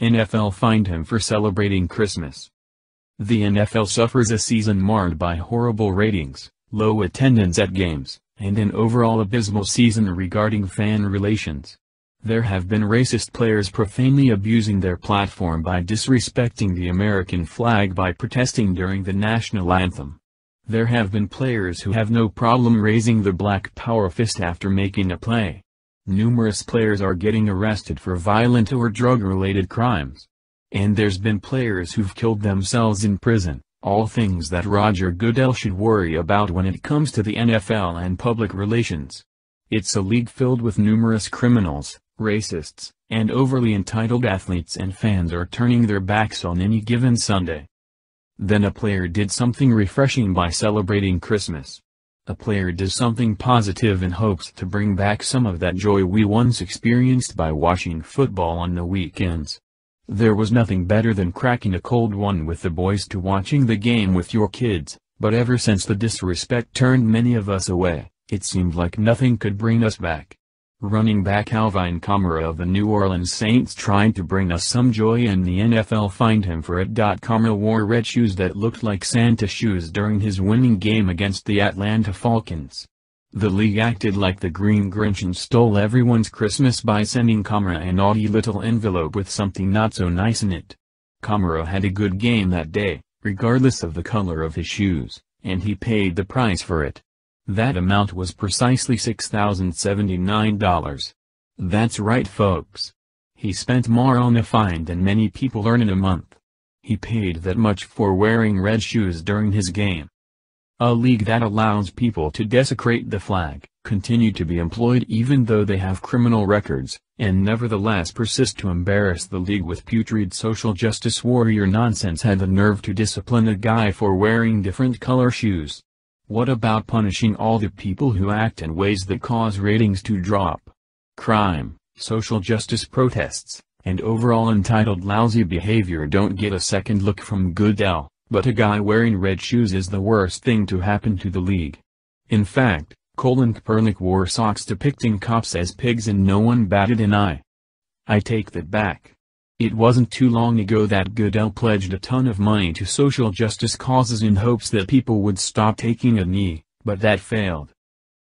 NFL fined him for celebrating Christmas. The NFL suffers a season marred by horrible ratings, low attendance at games, and an overall abysmal season regarding fan relations. There have been racist players profanely abusing their platform by disrespecting the American flag by protesting during the national anthem. There have been players who have no problem raising the black power fist after making a play. Numerous players are getting arrested for violent or drug-related crimes. And there's been players who've killed themselves in prison, all things that Roger Goodell should worry about when it comes to the NFL and public relations. It's a league filled with numerous criminals, racists, and overly entitled athletes, and fans are turning their backs on any given Sunday. Then a player did something refreshing by celebrating Christmas. A player does something positive in hopes to bring back some of that joy we once experienced by watching football on the weekends. There was nothing better than cracking a cold one with the boys to watching the game with your kids, but ever since the disrespect turned many of us away, it seemed like nothing could bring us back. Running back Alvin Kamara of the New Orleans Saints tried to bring us some joy, and the NFL fined him for it. Kamara wore red shoes that looked like Santa shoes during his winning game against the Atlanta Falcons. The league acted like the Green Grinch and stole everyone's Christmas by sending Kamara a naughty little envelope with something not so nice in it. Kamara had a good game that day, regardless of the color of his shoes, and he paid the price for it. That amount was precisely $6,079. That's right, folks. He spent more on a fine than many people earn in a month. He paid that much for wearing red shoes during his game. A league that allows people to desecrate the flag, continue to be employed even though they have criminal records, and nevertheless persist to embarrass the league with putrid social justice warrior nonsense, had the nerve to discipline a guy for wearing different color shoes. What about punishing all the people who act in ways that cause ratings to drop? Crime, social justice protests, and overall entitled lousy behavior don't get a second look from Goodell, but a guy wearing red shoes is the worst thing to happen to the league. In fact, Colin Kaepernick wore socks depicting cops as pigs and no one batted an eye. I take that back. It wasn't too long ago that Goodell pledged a ton of money to social justice causes in hopes that people would stop taking a knee, but that failed.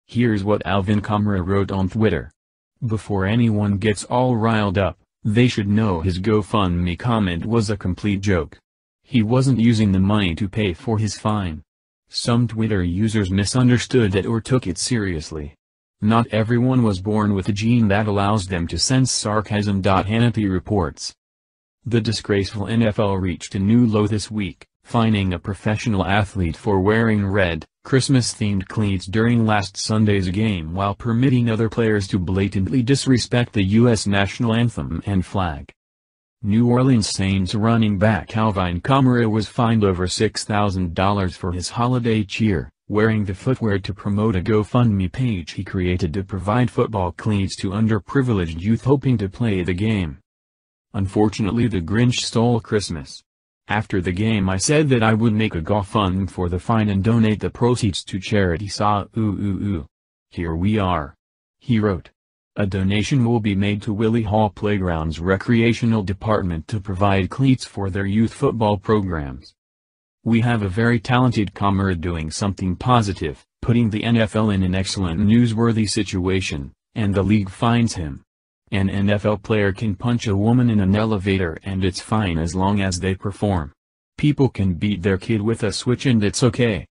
Here's what Alvin Kamara wrote on Twitter. Before anyone gets all riled up, they should know his GoFundMe comment was a complete joke. He wasn't using the money to pay for his fine. Some Twitter users misunderstood that or took it seriously. Not everyone was born with a gene that allows them to sense sarcasm. Hannity reports. The disgraceful NFL reached a new low this week, fining a professional athlete for wearing red, Christmas-themed cleats during last Sunday's game while permitting other players to blatantly disrespect the U.S. national anthem and flag. New Orleans Saints running back Alvin Kamara was fined over $6,000 for his holiday cheer, wearing the footwear to promote a GoFundMe page he created to provide football cleats to underprivileged youth hoping to play the game. Unfortunately, the Grinch stole Christmas. After the game I said that I would make a GoFundMe for the fine and donate the proceeds to charity. Here we are. He wrote. A donation will be made to Willie Hall Playground's recreational department to provide cleats for their youth football programs. We have a very talented Kamara doing something positive, putting the NFL in an excellent newsworthy situation, and the league fines him. An NFL player can punch a woman in an elevator and it's fine as long as they perform. People can beat their kid with a switch and it's okay.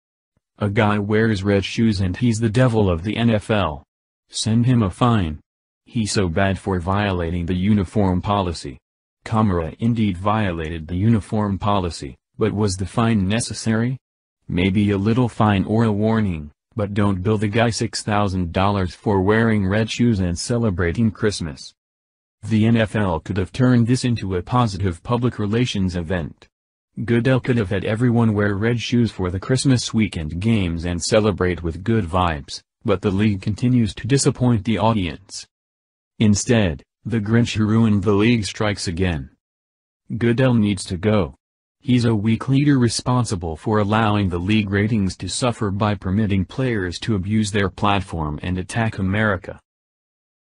A guy wears red shoes and he's the devil of the NFL. Send him a fine. He's so bad for violating the uniform policy. Kamara indeed violated the uniform policy, but was the fine necessary? Maybe a little fine or a warning, but don't bill the guy $6,000 for wearing red shoes and celebrating Christmas. The NFL could have turned this into a positive public relations event. Goodell could have had everyone wear red shoes for the Christmas weekend games and celebrate with good vibes, but the league continues to disappoint the audience. Instead, the Grinch who ruined the league strikes again. Goodell needs to go. He's a weak leader responsible for allowing the league ratings to suffer by permitting players to abuse their platform and attack America.